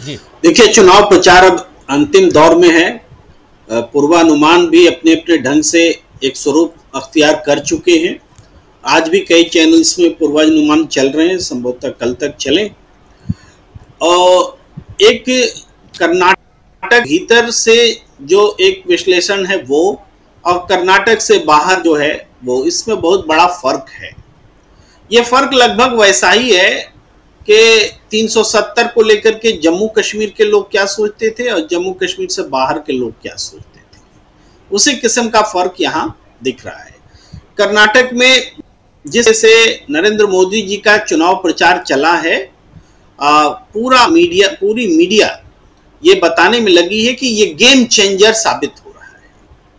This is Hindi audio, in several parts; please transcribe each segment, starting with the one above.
जी। देखिए, चुनाव प्रचार अब अंतिम दौर में है। पूर्वानुमान भी अपने अपने ढंग से एक स्वरूप अख्तियार कर चुके हैं। आज भी कई चैनल्स में पूर्वानुमान चल रहे हैं, संभवतः कल तक चलें। और एक कर्नाटक भीतर से जो एक विश्लेषण है वो, और कर्नाटक से बाहर जो है वो, इसमें बहुत बड़ा फर्क है। ये फर्क लगभग वैसा ही है कि 370 को लेकर के जम्मू कश्मीर के लोग क्या सोचते थे और जम्मू कश्मीर से बाहर के लोग क्या सोचते थे, उसी किस्म का फर्क यहाँ दिख रहा है। कर्नाटक में जिससे नरेंद्र मोदी जी का चुनाव प्रचार चला है, पूरी मीडिया ये बताने में लगी है कि ये गेम चेंजर साबित हो रहा है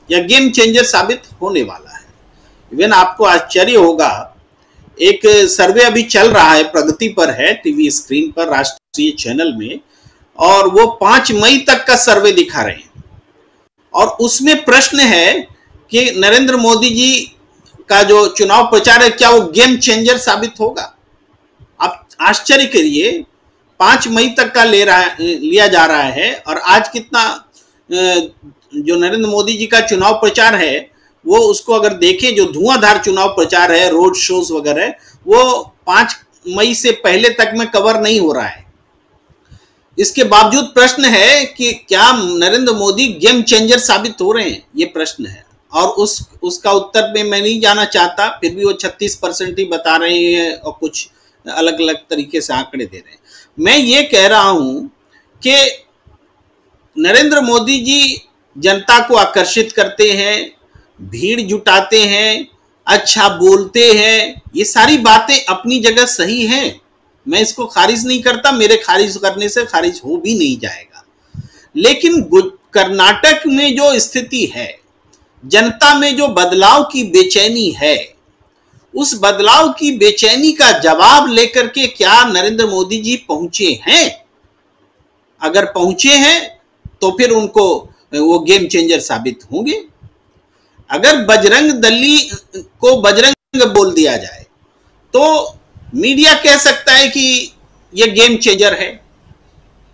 या गेम चेंजर साबित होने वाला है। इवन आपको आश्चर्य होगा, एक सर्वे अभी चल रहा है, प्रगति पर है, टीवी स्क्रीन पर, राष्ट्रीय चैनल में, और वो 5 मई तक का सर्वे दिखा रहे हैं। और उसमें प्रश्न है कि नरेंद्र मोदी जी का जो चुनाव प्रचार है, क्या वो गेम चेंजर साबित होगा? आप आश्चर्य करिए, 5 मई तक का लिया जा रहा है, और आज कितना जो नरेंद्र मोदी जी का चुनाव प्रचार है वो, उसको अगर देखें, जो धुआंधार चुनाव प्रचार है, रोड शोज वगैरह, वो 5 मई से पहले तक में कवर नहीं हो रहा है। इसके बावजूद प्रश्न है कि क्या नरेंद्र मोदी गेम चेंजर साबित हो रहे हैं, ये प्रश्न है। और उसका उत्तर में मैं नहीं जाना चाहता, फिर भी वो 36% ही बता रहे हैं और कुछ अलग अलग तरीके से आंकड़े दे रहे हैं। मैं ये कह रहा हूं कि नरेंद्र मोदी जी जनता को आकर्षित करते हैं, भीड़ जुटाते हैं, अच्छा बोलते हैं, ये सारी बातें अपनी जगह सही हैं, मैं इसको खारिज नहीं करता, मेरे खारिज करने से खारिज हो भी नहीं जाएगा। लेकिन कर्नाटक में जो स्थिति है, जनता में जो बदलाव की बेचैनी है, उस बदलाव की बेचैनी का जवाब लेकर के क्या नरेंद्र मोदी जी पहुंचे हैं? अगर पहुंचे हैं तो फिर उनको वो गेम चेंजर साबित होंगे। अगर बजरंग दली को बजरंग बोल दिया जाए तो मीडिया कह सकता है कि ये गेम चेंजर है।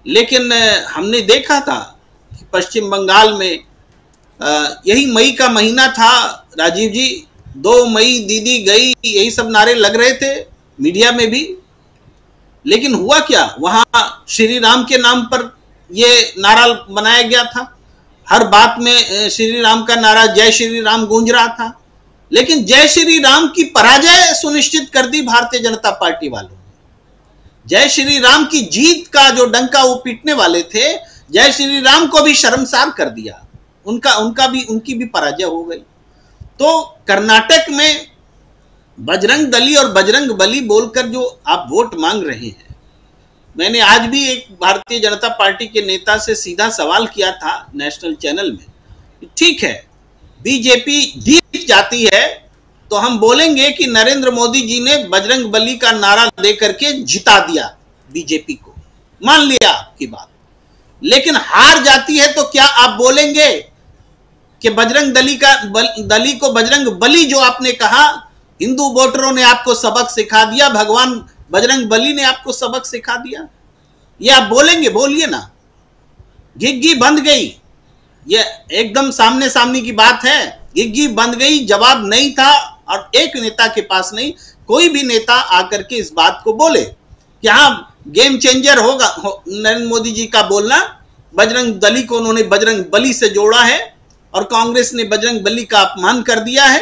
लेकिन हमने देखा था कि पश्चिम बंगाल में यही मई का महीना था, राजीव जी, 2 मई दीदी गई, यही सब नारे लग रहे थे मीडिया में भी। लेकिन हुआ क्या, वहां श्री राम के नाम पर ये नारा बनाया गया था, हर बात में श्री राम का नारा, जय श्री राम गूंज रहा था। लेकिन जय श्री राम की पराजय सुनिश्चित कर दी भारतीय जनता पार्टी वालों ने। जय श्री राम की जीत का जो डंका वो पीटने वाले थे, जय श्री राम को भी शर्मसार कर दिया, उनकी भी पराजय हो गई। तो कर्नाटक में बजरंग दली और बजरंग बली बोलकर जो आप वोट मांग रहे हैं, मैंने आज भी एक भारतीय जनता पार्टी के नेता से सीधा सवाल किया था नेशनल चैनल में। ठीक है, बीजेपी जीत जाती है तो हम बोलेंगे कि नरेंद्र मोदी जी ने बजरंग बली का नारा देकर के जिता दिया बीजेपी को, मान लिया आपकी बात। लेकिन हार जाती है तो क्या आप बोलेंगे कि बजरंग दली को बजरंग बली जो आपने कहा, हिंदू वोटरों ने आपको सबक सिखा दिया, भगवान बजरंग बली ने आपको सबक सिखा दिया, ये आप बोलेंगे? बोलिए ना। घिग्गी बंद गई, ये एकदम सामने सामने की बात है, घिग्गी बंद गई, जवाब नहीं था। और एक नेता के पास नहीं, कोई भी नेता आकर के इस बात को बोले कि हाँ गेम चेंजर होगा नरेंद्र मोदी जी का बोलना, बजरंग दली को उन्होंने बजरंग बली से जोड़ा है और कांग्रेस ने बजरंग बली का अपमान कर दिया है,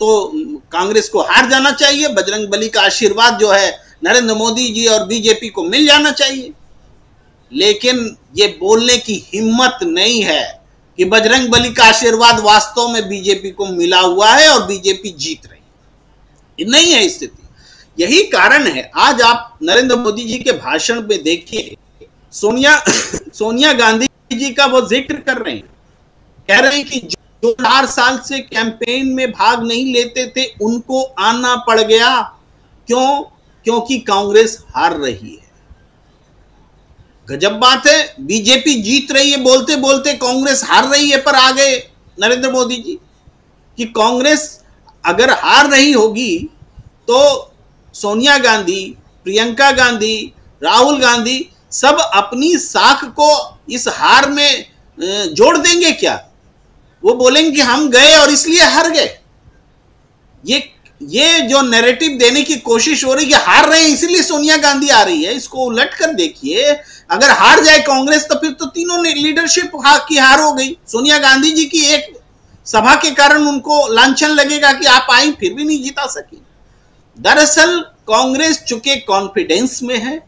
तो कांग्रेस को हार जाना चाहिए, बजरंग बली का आशीर्वाद जो है नरेंद्र मोदी जी और बीजेपी को मिल जाना चाहिए। लेकिन ये बोलने की हिम्मत नहीं है कि बजरंग बली का आशीर्वाद वास्तव में बीजेपी को मिला हुआ है और बीजेपी जीत रही है। ये नहीं है स्थिति। यही कारण है, आज आप नरेंद्र मोदी जी के भाषण में देखिए, सोनिया गांधी जी का वो जिक्र कर रहे हैं, कह रहे हैं कि जो 4 साल से कैंपेन में भाग नहीं लेते थे उनको आना पड़ गया। क्यों? क्योंकि कांग्रेस हार रही है। गजब बात है, बीजेपी जीत रही है बोलते बोलते कांग्रेस हार रही है पर आ गए नरेंद्र मोदी जी कि कांग्रेस अगर हार रही होगी तो सोनिया गांधी, प्रियंका गांधी, राहुल गांधी सब अपनी साख को इस हार में जोड़ देंगे क्या? वो बोलेंगे कि हम गए और इसलिए हार गए। ये जो नैरेटिव देने की कोशिश हो रही है कि हार रहे हैं इसलिए सोनिया गांधी आ रही है, इसको उलट कर देखिए। अगर हार जाए कांग्रेस तो फिर तो तीनों ने लीडरशिप की हार हो गई। सोनिया गांधी जी की एक सभा के कारण उनको लांछन लगेगा कि आप आई फिर भी नहीं जिता सकी। दरअसल कांग्रेस चूंकि कॉन्फिडेंस में है,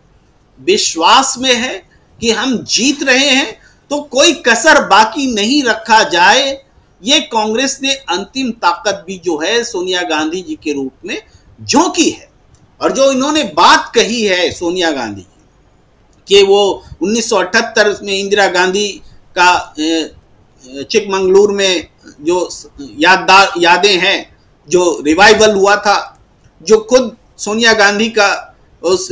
विश्वास में है कि हम जीत रहे हैं, तो कोई कसर बाकी नहीं रखा जाए, ये कांग्रेस ने अंतिम ताकत भी जो है सोनिया गांधी जी के रूप में झोंकी है। और जो इन्होंने बात कही है सोनिया गांधी जी कि वो 1978 में इंदिरा गांधी का चिकमंगलुरु में जो यादें हैं, जो रिवाइवल हुआ था, जो खुद सोनिया गांधी का उस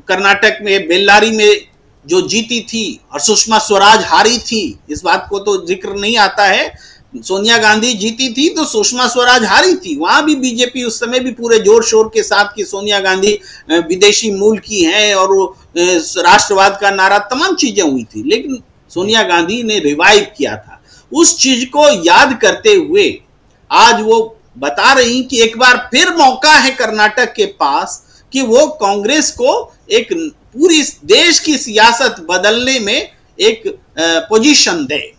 कर्नाटक में बेल्लारी में जो जीती थी और सुषमा स्वराज हारी थी, इस बात को तो जिक्र नहीं आता है। सोनिया गांधी जीती थी तो सुषमा स्वराज हारी थी। वहां भी बीजेपी उस समय भी पूरे जोर शोर के साथ कि सोनिया गांधी विदेशी मूल की हैं और राष्ट्रवाद का नारा, तमाम चीजें हुई थी, लेकिन सोनिया गांधी ने रिवाइव किया था। उस चीज को याद करते हुए आज वो बता रही कि एक बार फिर मौका है कर्नाटक के पास कि वो कांग्रेस को एक पूरी देश की सियासत बदलने में एक पोजीशन दे।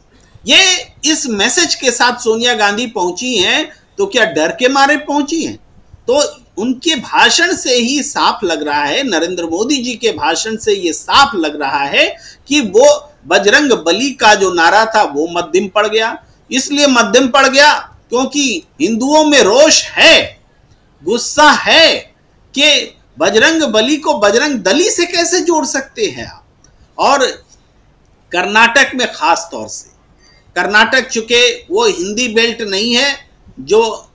ये इस मैसेज के साथ सोनिया गांधी पहुंची हैं, तो क्या डर के मारे पहुंची हैं? तो उनके भाषण से ही साफ लग रहा है, नरेंद्र मोदी जी के भाषण से ये साफ लग रहा है कि वो बजरंग बली का जो नारा था वो मध्यम पड़ गया। इसलिए मध्यम पड़ गया क्योंकि हिंदुओं में रोष है, गुस्सा है कि बजरंग बली को बजरंग दली से कैसे जोड़ सकते हैं आप। और कर्नाटक में खास तौर से, कर्नाटक चूंकि वो हिंदी बेल्ट नहीं है जो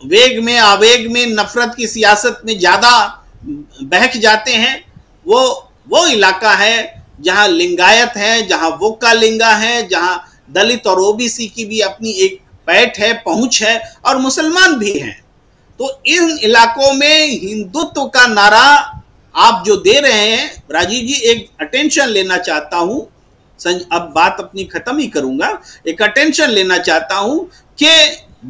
वेग में आवेग में नफरत की सियासत में ज्यादा बहक जाते हैं, वो इलाका है जहां लिंगायत है, जहां वोक्का लिंगा है, जहां दलित और ओबीसी की भी अपनी एक पैठ है, पहुंच है, और मुसलमान भी हैं। तो इन इलाकों में हिंदुत्व का नारा आप जो दे रहे हैं, राजीव जी एक अटेंशन लेना चाहता हूं, अब बात अपनी खत्म ही करूंगा, एक अटेंशन लेना चाहता हूं कि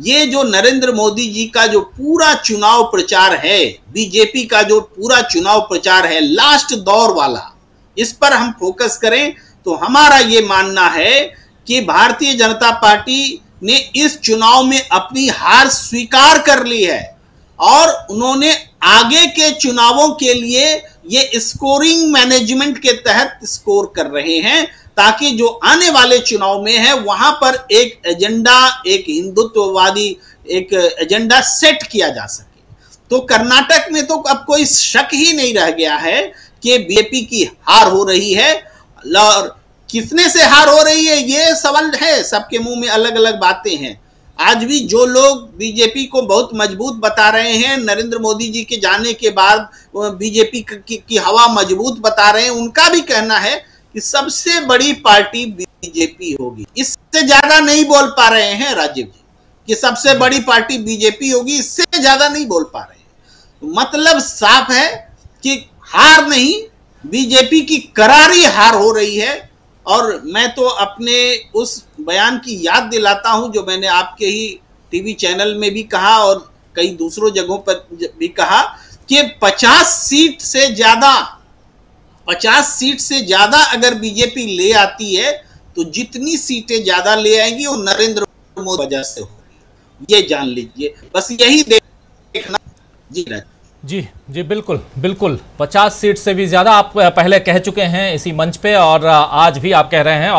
ये जो नरेंद्र मोदी जी का जो पूरा चुनाव प्रचार है, बीजेपी का जो पूरा चुनाव प्रचार है लास्ट दौर वाला, इस पर हम फोकस करें तो हमारा ये मानना है कि भारतीय जनता पार्टी ने इस चुनाव में अपनी हार स्वीकार कर ली है और उन्होंने आगे के चुनावों के लिए ये स्कोरिंग मैनेजमेंट के तहत स्कोर कर रहे हैं, ताकि जो आने वाले चुनाव में है वहां पर एक एजेंडा, एक हिंदुत्ववादी एक एजेंडा सेट किया जा सके। तो कर्नाटक में तो अब कोई शक ही नहीं रह गया है कि बीजेपी की हार हो रही है। और किसने से हार हो रही है ये सवाल है, सबके मुंह में अलग अलग बातें हैं। आज भी जो लोग बीजेपी को बहुत मजबूत बता रहे हैं, नरेंद्र मोदी जी के जाने के बाद बीजेपी की हवा मजबूत बता रहे हैं, उनका भी कहना है कि सबसे बड़ी पार्टी बीजेपी होगी। इससे ज्यादा नहीं बोल पा रहे हैं राजीव जी कि सबसे बड़ी पार्टी बीजेपी होगी, इससे ज्यादा नहीं बोल पा रहे हैं। मतलब साफ है कि हार नहीं, बीजेपी की करारी हार हो रही है। और मैं तो अपने उस बयान की याद दिलाता हूं जो मैंने आपके ही टीवी चैनल में भी कहा और कई दूसरों जगहों पर भी कहा कि 50 सीट से ज्यादा अगर बीजेपी ले आती है तो जितनी सीटें ज्यादा ले आएंगी वो नरेंद्र मोदी वजह से होगी, ये जान लीजिए। बस यही देखना। जी बिल्कुल बिल्कुल, 50 सीट से भी ज्यादा आप पहले कह चुके हैं इसी मंच पे और आज भी आप कह रहे हैं।